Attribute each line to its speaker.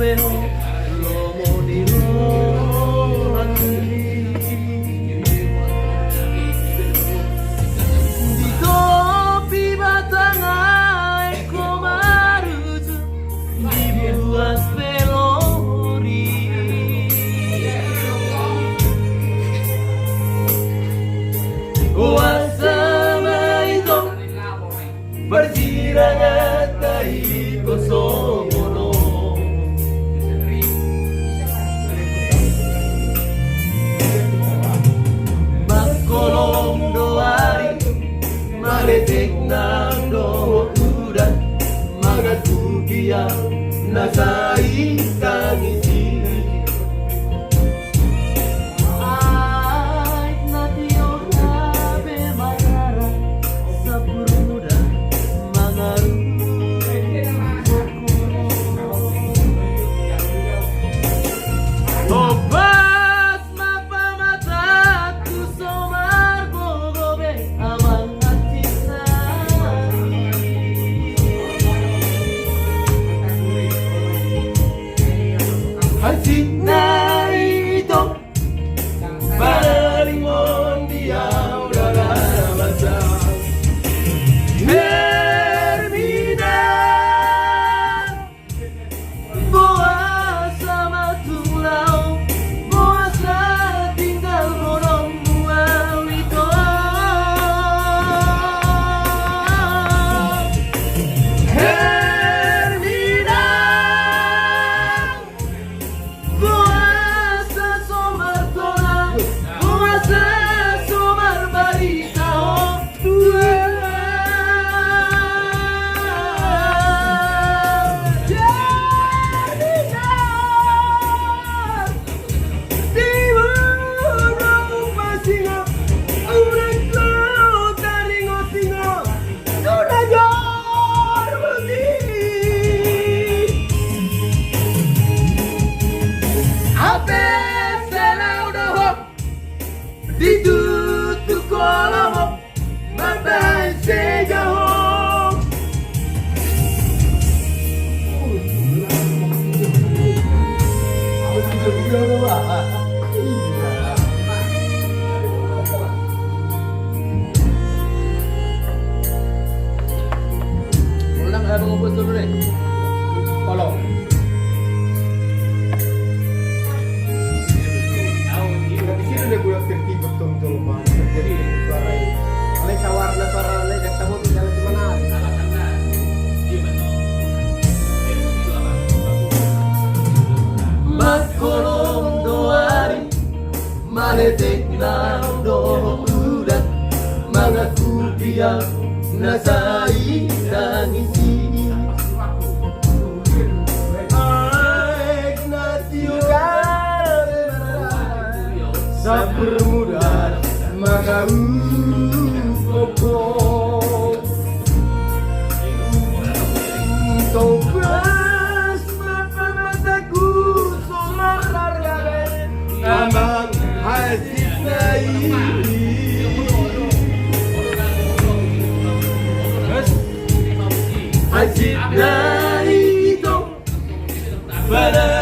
Speaker 1: pero l'uomo di loro di topi batang komaruzu dibuat pelori wasama itu berjirangan tahi kosomono makolong doari maletek nang doho udan magatu biang nasai tangisi ditutup kolom mata sejauh ulang abang ngobos dulu deh tolong
Speaker 2: bulan tertib betul-betul jadi suara oleh sawarna suara oleh dan tamu jalan di mana
Speaker 1: makolong doari maletek nang doho udan mangaku biang nasai tangisi
Speaker 2: bermuda maka koko topes mata mataku solar largare amang hasil nai hasil nai itu pada